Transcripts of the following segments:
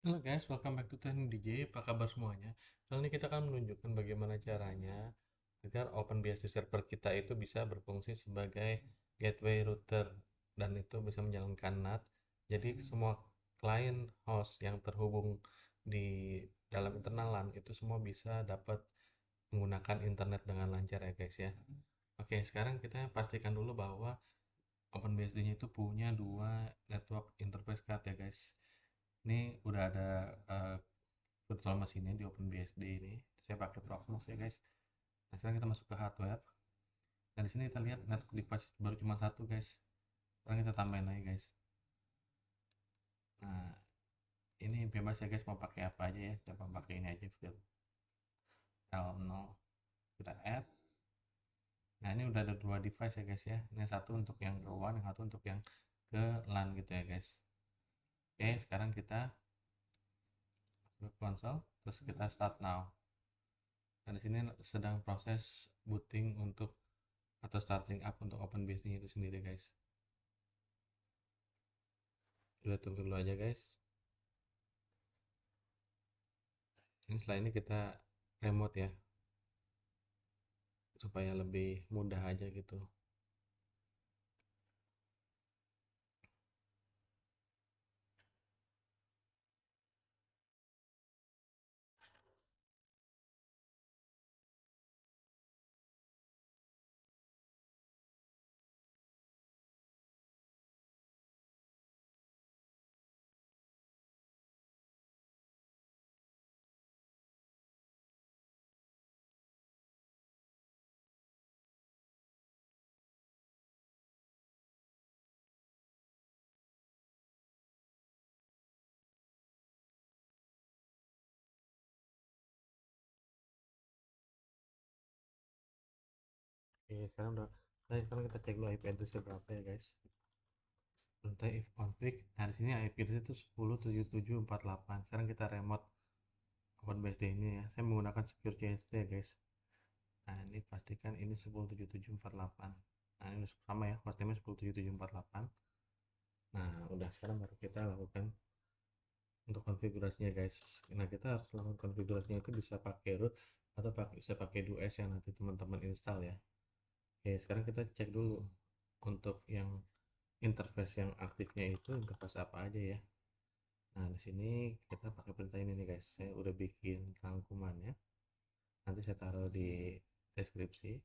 Halo guys, welcome back to Teknik DJ. Apa kabar semuanya? Kali ini kita akan menunjukkan bagaimana caranya agar OpenBSD server kita itu bisa berfungsi sebagai gateway router dan itu bisa menjalankan NAT. Jadi semua klien host yang terhubung di dalam internal LAN itu semua bisa dapat menggunakan internet dengan lancar ya guys ya. Oke, sekarang kita pastikan dulu bahwa OpenBSD-nya itu punya dua network interface card ya guys. Ini udah ada virtual machine-nya di OpenBSD ini. Saya pakai Proxmox ya guys. Nah, sekarang kita masuk ke hardware. Nah, di sini kita lihat network device baru cuma satu guys. Sekarang kita tambahin lagi guys. Nah, ini bebas ya guys mau pakai apa aja ya. Coba pakai ini aja L0. Kita add. Nah, ini udah ada dua device ya guys ya. Ini satu untuk yang ke WAN, yang satu untuk yang ke LAN gitu ya guys. Oke, sekarang kita masuk ke konsol, terus kita start now. Nah, di sini sedang proses booting untuk atau starting up untuk OpenBSD itu sendiri guys. Kita tunggu dulu aja guys. Ini setelah ini kita remote ya, supaya lebih mudah aja gitu. Oke, sekarang udah. Nah, sekarang kita cek dulu IP address berapa ya guys. Untuk if config, nah di sini IP address itu 10.77.48. Sekarang kita remote OpenBSD ini ya. Saya menggunakan secure CSD ya guys. Nah, ini pastikan ini 10.77.48. Nah, ini sama ya, hostname 10.77.48. Nah, udah sekarang baru kita lakukan untuk konfigurasinya guys. Nah, kita harus lakukan konfigurasinya itu bisa pakai root atau bisa pakai DOS yang nanti teman-teman install ya. Oke, sekarang kita cek dulu untuk yang interface yang aktifnya itu interface apa aja ya. Nah, di sini kita pakai perintah ini nih guys. Saya udah bikin rangkumannya. Nanti saya taruh di deskripsi.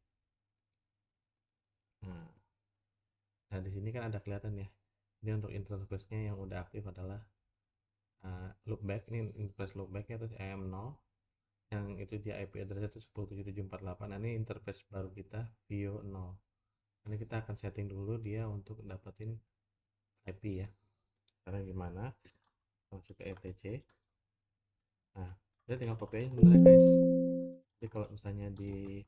Nah, di sini kan ada kelihatan ya. Ini untuk interface-nya yang udah aktif adalah loopback. Ini interface loopback-nya terus EM0 yang itu dia IP address itu 10.77.48. Nah, ini interface baru kita Vio 0. Ini kita akan setting dulu dia untuk dapetin IP ya. Karena gimana? Masuk ke etc. Nah, kita tinggal copy aja sebenarnya guys. Jadi kalau misalnya di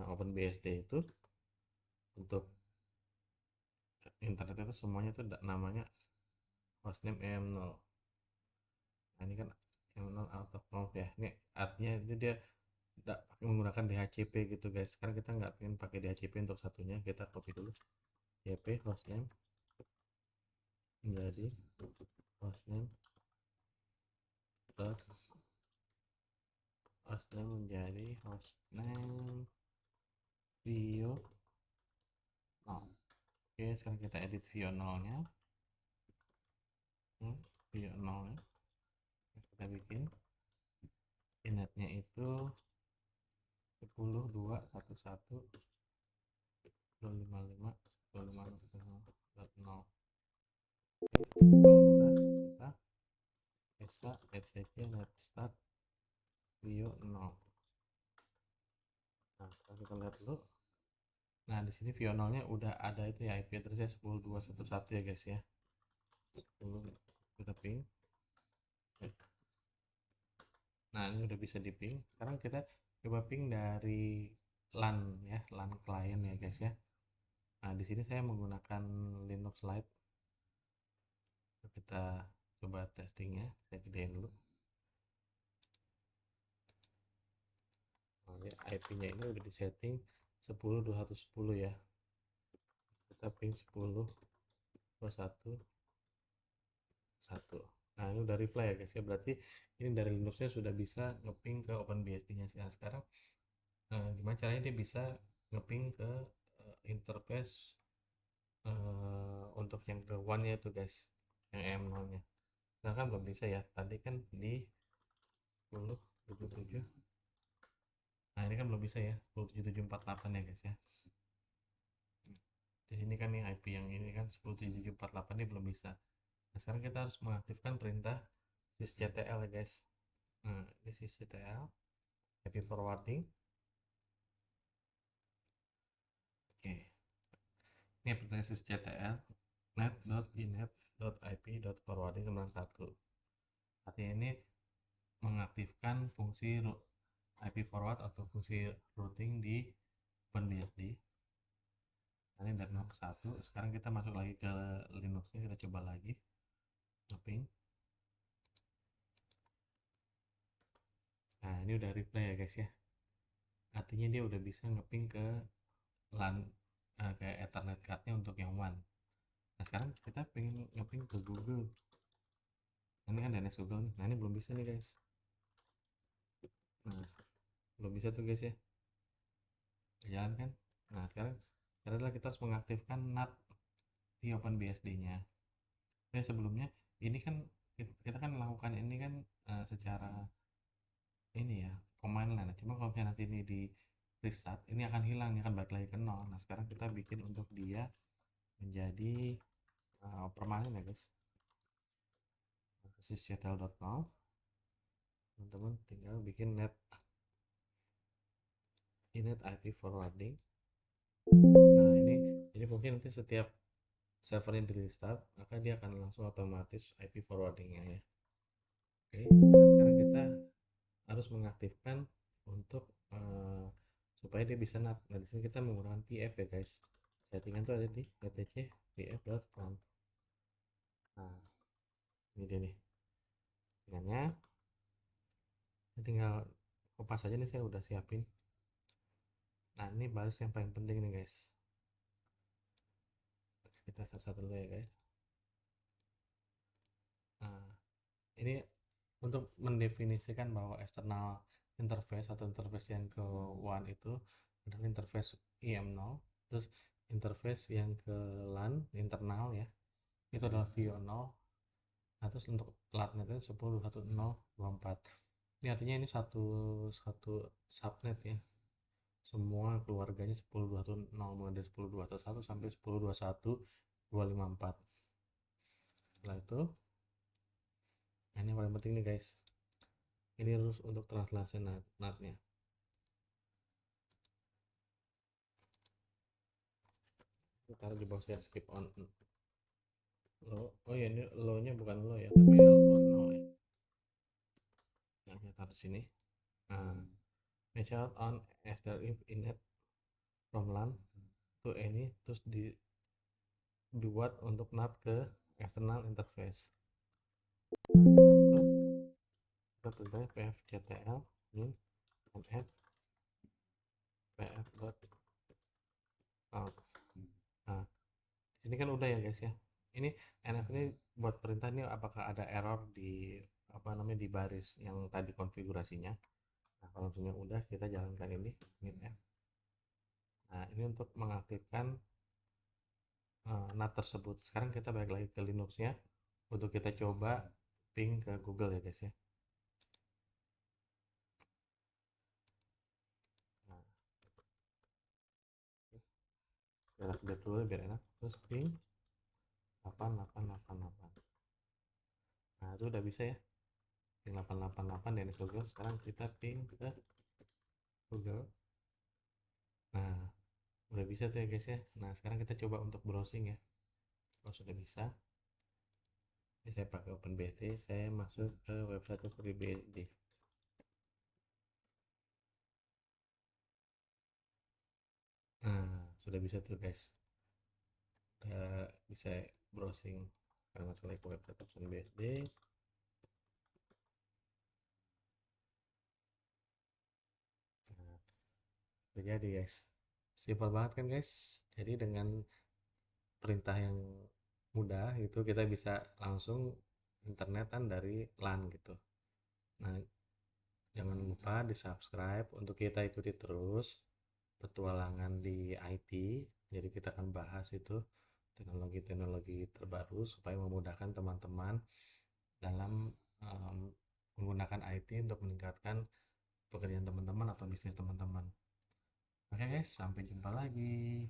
OpenBSD itu untuk internet itu semuanya itu namanya hostname EM0. Nah, ini kan EM0 out of mount ya. Ini artinya ini dia tidak menggunakan DHCP gitu guys. Sekarang kita nggak pengen pakai DHCP untuk satunya, kita copy dulu DHCP hostname menjadi hostname dot hostname menjadi hostname Vio 0. Oke, sekarang kita edit Vio 0 nya. Vio 0 nya kita bikin inetnya itu 10.211.255.155.0. Oke, kalau udah kita bisa etc net start Vio 0. Nah, kita lihat dulu. Nah, di sini Vio 0 nya udah ada itu ya, IP address-nya 10.211 ya guys ya. 10 kita ping. Nah, ini udah bisa di ping. Sekarang kita coba ping dari LAN ya, LAN client ya guys ya. Nah, di sini saya menggunakan Linux Lite. Kita coba testingnya, saya gedein dulu. Nah, IP-nya ini udah disetting 10.210 ya. Kita ping 10.211.1. Nah, ini udah reply ya guys ya, berarti ini dari Linuxnya sudah bisa ngeping ke OpenBSD-nya sih. Nah, sekarang gimana caranya dia bisa ngeping ke interface untuk yang ke one nya itu guys, yang EM0 nya. Nah kan belum bisa ya, tadi kan di 10.77. Nah ini kan belum bisa ya, 10.77.48 ya guys ya. Di sini kan nih IP yang ini kan 10.77.48 ini belum bisa. Nah sekarang kita harus mengaktifkan perintah sysctl ya guys. Nah ini sysctl IP forwarding. Oke, ini perintah sysctl net.inet.ip.forwarding 1. Artinya ini mengaktifkan fungsi IP forward atau fungsi routing di OpenBSD. Nah, ini dari 0 ke 1. Sekarang kita masuk lagi ke Linuxnya, kita coba lagi ngeping. Nah ini udah replay ya guys ya, artinya dia udah bisa ngeping ke LAN, kayak Ethernet cardnya untuk yang one. Nah sekarang kita pengen ngeping ke Google. Ini kan DNS Google nih. Nah ini belum bisa nih guys. Nah belum bisa tuh guys ya, jalan kan. Nah sekarang adalah kita harus mengaktifkan NAT di OpenBSD nya. Ya sebelumnya ini kan kita kan melakukan ini kan secara ini ya, command line. Cuma kalau misalnya nanti ini di restart, ini akan hilang, ini akan balik lagi ke nol. Nah sekarang kita bikin untuk dia menjadi permanen ya guys. sysctl.com, teman-teman tinggal bikin inet IP forwarding. Nah ini mungkin nanti setiap servernya di restart maka dia akan langsung otomatis IP forwardingnya ya. Oke, nah sekarang kita harus mengaktifkan untuk supaya dia bisa NAT. Nah di sini kita menggunakan PF ya guys. Settingan tuh ada di etc pf.front. Nah ini dia nih settingannya. Tinggal kopas aja nih, saya udah siapin. Nah ini baris yang paling penting nih guys, kita satu-satu dulu ya guys. Nah ini untuk mendefinisikan bahwa external interface atau interface yang ke one itu adalah interface IM0, terus interface yang ke LAN internal ya itu adalah VO0. Nah terus untuk latnet itu 10.1.0.24. Ini artinya ini satu satu subnet ya, semua keluarganya 10.2.1.0, mulai dari 10.2.1 sampai 10.2.1.254. Setelah itu, nah ini yang paling penting nih guys, ini harus untuk translasi NAT-nya. Kita taruh di bawah share skip on low. Oh ya ini low nya bukan low ya, tapi L on no ya. Nah kita taruh sini. Nah match out on str if inet from LAN to any, terus dibuat untuk NAT ke external interface. Nah, kita perintahnya pfctl min nf pf.out. Nah sini kan udah ya guys ya, ini nf ini buat perintah ini apakah ada error di apa namanya di baris yang tadi konfigurasinya. Nah kalau misalnya udah, kita jalankan ini min f. Nah ini untuk mengaktifkan NAT tersebut. Sekarang kita balik lagi ke Linuxnya untuk kita coba ping ke Google ya guys ya. Nah kita update dulu biar enak, terus ping 8888. Nah itu udah bisa ya, ping 888 dari Google. Sekarang kita ping ke Google. Nah udah bisa tuh ya guys ya. Nah sekarang kita coba untuk browsing ya. Kalau sudah bisa, ini saya pakai OpenBSD, saya masuk ke website FreeBSD. Nah sudah bisa tuh guys, udah bisa browsing. Sekarang masuk lagi ke website OpenBSD. Nah terjadi guys, simpel banget kan guys. Jadi dengan perintah yang mudah itu kita bisa langsung internetan dari LAN gitu. Nah, jangan lupa di subscribe untuk kita ikuti terus petualangan di IT. Jadi kita akan bahas itu teknologi-teknologi terbaru supaya memudahkan teman-teman dalam em, menggunakan IT untuk meningkatkan pekerjaan teman-teman atau bisnis teman-teman. Oke guys, sampai jumpa lagi.